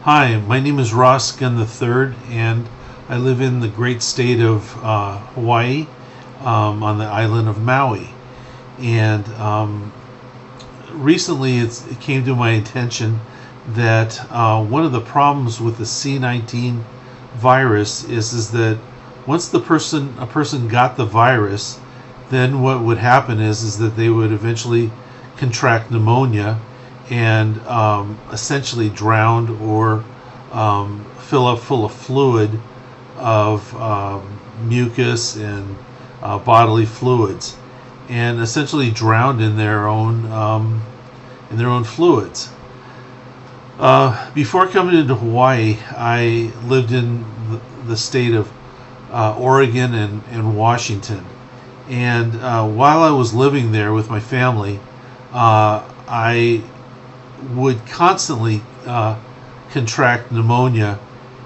Hi, my name is Ross Gunn III, and I live in the great state of Hawaii, on the island of Maui. And recently it came to my attention that one of the problems with the C19 virus is that once a person got the virus, then what would happen is that they would eventually contract pneumonia and essentially drowned or fill up full of fluid of mucus and bodily fluids, and essentially drowned in their own fluids. Before coming into Hawaii, I lived in the state of Oregon and Washington, and while I was living there with my family, I would constantly contract pneumonia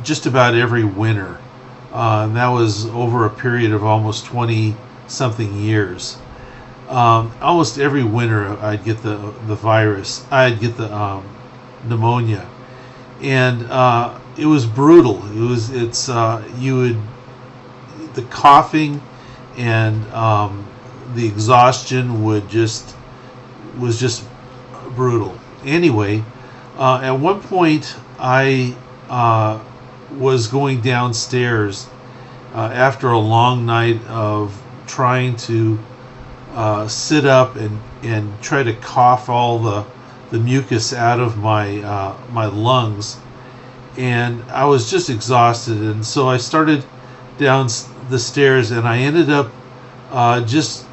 just about every winter. And that was over a period of almost 20 something years. Almost every winter I'd get the virus. I'd get the pneumonia, and it was brutal. The coughing and the exhaustion was just brutal. Anyway, at one point I was going downstairs after a long night of trying to sit up and try to cough all the mucus out of my lungs, and I was just exhausted, and so I started down the stairs, and I ended up just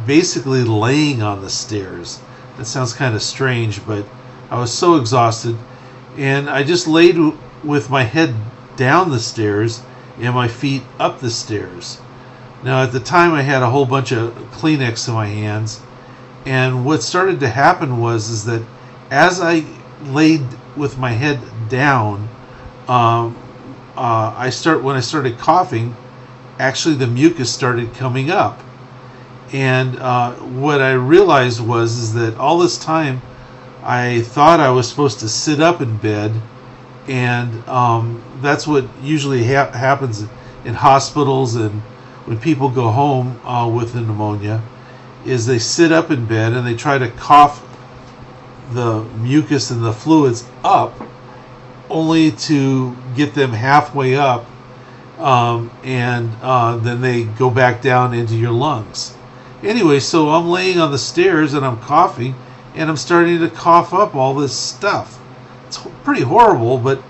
basically laying on the stairs. That sounds kind of strange, but I was so exhausted, and I just laid with my head down the stairs and my feet up the stairs. Now, at the time, I had a whole bunch of Kleenex in my hands, and what started to happen was that as I laid with my head down, when I started coughing, actually the mucus started coming up. And what I realized was that all this time I thought I was supposed to sit up in bed, and that's what usually happens in hospitals and when people go home with a pneumonia, is they sit up in bed and they try to cough the mucus and the fluids up, only to get them halfway up, and then they go back down into your lungs. Anyway, so I'm laying on the stairs and I'm coughing, and I'm starting to cough up all this stuff. It's pretty horrible, but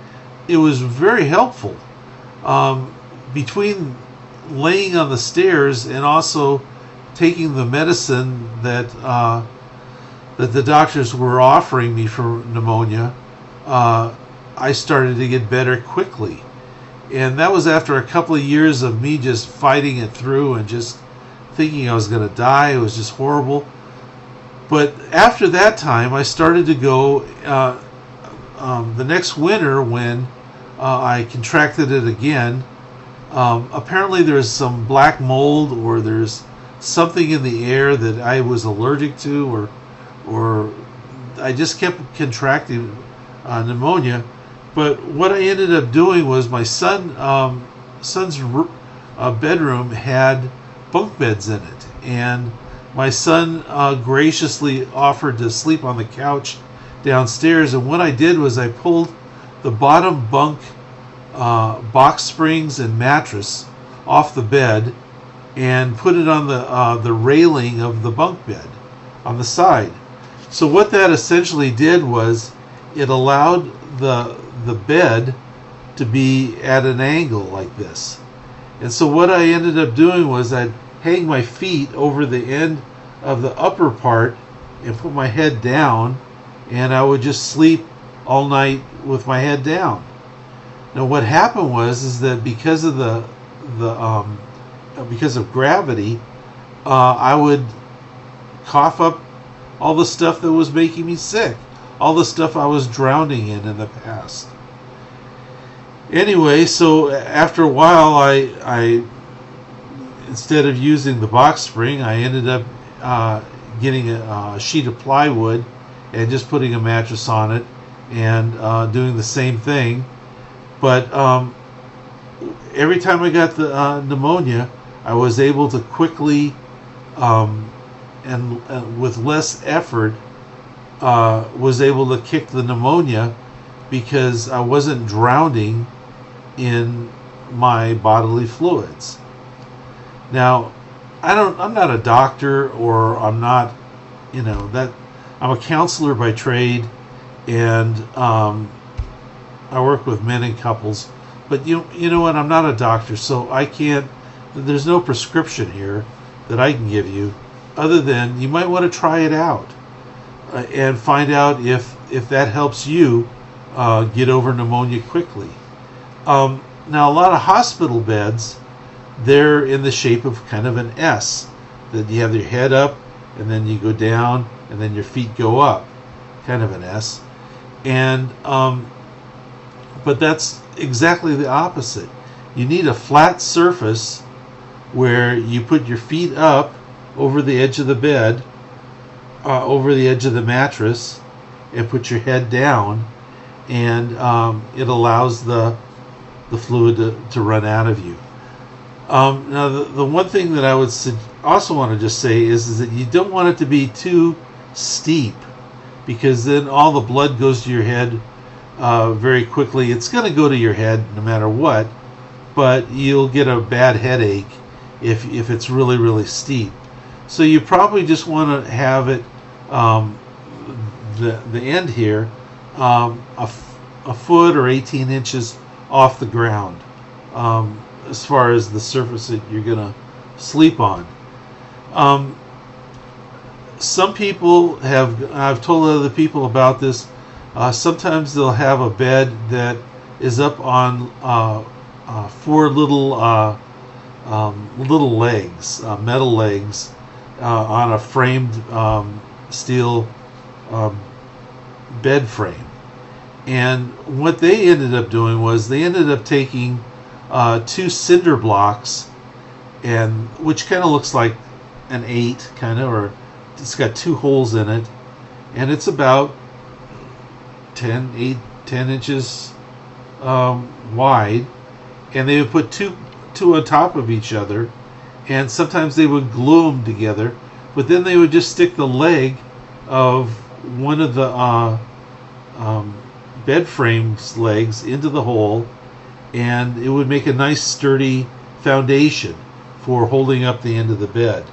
it was very helpful. Between laying on the stairs and also taking the medicine that the doctors were offering me for pneumonia, I started to get better quickly. And that was after a couple of years of me just fighting it through and just thinking I was going to die. It was just horrible. But after that time, I started to go the next winter when I contracted it again. Apparently there's some black mold, or there's something in the air that I was allergic to, or I just kept contracting pneumonia. But what I ended up doing was my son's bedroom had bunk beds in it, and my son graciously offered to sleep on the couch downstairs. And what I did was I pulled the bottom bunk box springs and mattress off the bed and put it on the railing of the bunk bed on the side. So what that essentially did was it allowed the bed to be at an angle like this. And so what I ended up doing was I'd hang my feet over the end of the upper part and put my head down, and I would just sleep all night with my head down. Now what happened was that because of because of gravity, I would cough up all the stuff that was making me sick, all the stuff I was drowning in the past. Anyway, so after a while, I instead of using the box spring, I ended up getting a sheet of plywood and just putting a mattress on it and doing the same thing. But every time I got the pneumonia, I was able to quickly and with less effort was able to kick the pneumonia because I wasn't drowning in my bodily fluids. Now, I'm not a doctor, or I'm not, that I'm a counselor by trade, and I work with men and couples. But you know what? I'm not a doctor, so I can't. There's no prescription here that I can give you, other than you might want to try it out and find out if that helps you get over pneumonia quickly. Now, a lot of hospital beds, they're in the shape of kind of an S. That you have your head up, and then you go down, and then your feet go up, kind of an S. And but that's exactly the opposite. You need a flat surface where you put your feet up over the edge of the bed, over the edge of the mattress, and put your head down, and it allows the fluid to run out of you. Now, the one thing that I would also want to just say is that you don't want it to be too steep, because then all the blood goes to your head very quickly. It's going to go to your head no matter what, but you'll get a bad headache if it's really, really steep. So you probably just want to have it, the end here, a foot or 18 inches off the ground, as far as the surface that you're going to sleep on. Some people I've told other people about this, sometimes they'll have a bed that is up on four little legs, metal legs, on a framed steel bed frame. And what they ended up doing was they ended up taking two cinder blocks, and which kind of looks like an 8, kind of, or it's got 2 holes in it, and it's about 10 inches wide, and they would put two on top of each other, and sometimes they would glue them together, but then they would just stick the leg of one of the bed frame's legs into the hole, and it would make a nice sturdy foundation for holding up the end of the bed.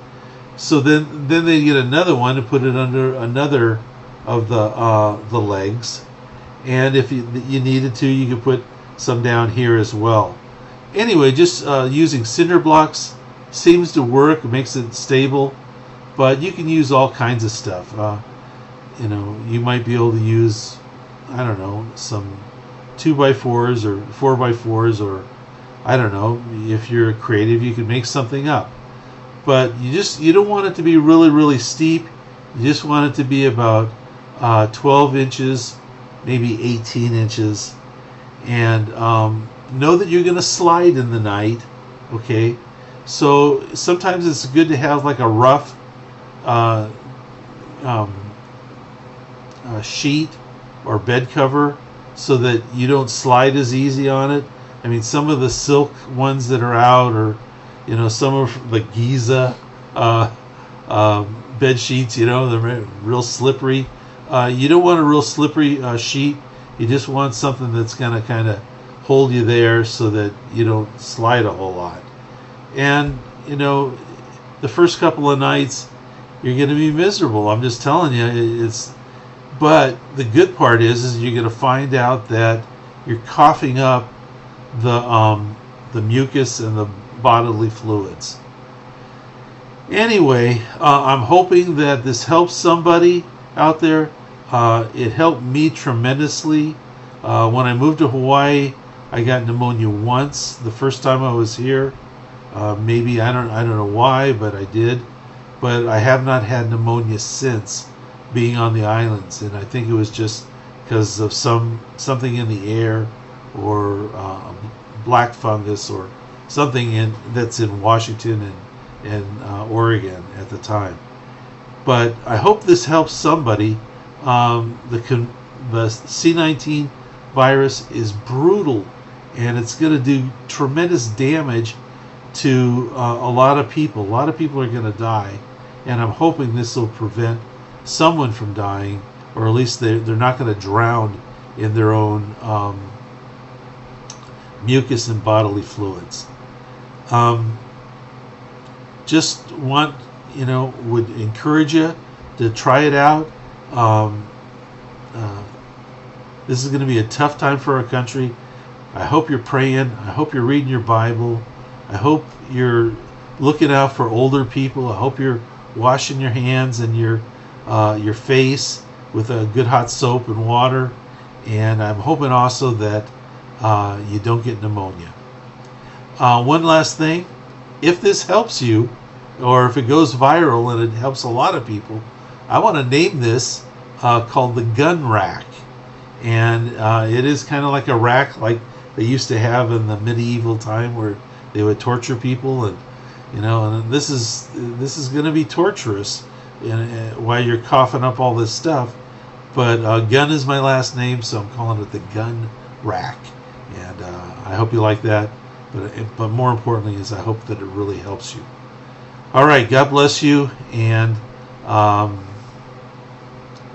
So then they get another one and put it under another of the legs, and if you needed to, you could put some down here as well. Anyway, just using cinder blocks seems to work. It makes it stable, but you can use all kinds of stuff. You might be able to use, I don't know, some 2x4s or 4x4s, or I don't know, if you're creative, you can make something up. But you don't want it to be really, really steep. You just want it to be about 12 inches, maybe 18 inches. And know that you're going to slide in the night, okay? So sometimes it's good to have like a rough sheet or bed cover so that you don't slide as easy on it. I mean, some of the silk ones that are out, or some of the Giza bed sheets, they're real slippery. You don't want a real slippery sheet. You just want something that's going to kind of hold you there so that you don't slide a whole lot. And the first couple of nights you're going to be miserable. I'm just telling you, but the good part is you're going to find out that you're coughing up the mucus and the bodily fluids. Anyway, I'm hoping that this helps somebody out there. It helped me tremendously. When I moved to Hawaii, I got pneumonia once. The first time I was here, maybe I don't know why, but I did. But I have not had pneumonia since being on the islands, and I think it was just because of something in the air, or black fungus, or something that's in Washington and Oregon at the time. But I hope this helps somebody. the C19 virus is brutal, and it's going to do tremendous damage to a lot of people. A lot of people are going to die, and I'm hoping this will prevent someone from dying, or at least they're not going to drown in their own mucus and bodily fluids. Just would encourage you to try it out. This is going to be a tough time for our country. I hope you're praying. I hope you're reading your Bible. I hope you're looking out for older people. I hope you're washing your hands and your face with a good hot soap and water. And I'm hoping also that you don't get pneumonia. One last thing. If this helps you, or if it goes viral and it helps a lot of people, I want to name this called the Gunn rack. And it is kind of like a rack like they used to have in the medieval time, where they would torture people, and and this is going to be torturous, while you're coughing up all this stuff. But Gunn is my last name, so I'm calling it the Gunn rack, and I hope you like that. But more importantly is I hope that it really helps you. All right, God bless you, and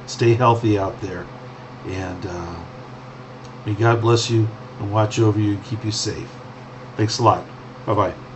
stay healthy out there, and may God bless you and watch over you and keep you safe. Thanks a lot. Bye-bye.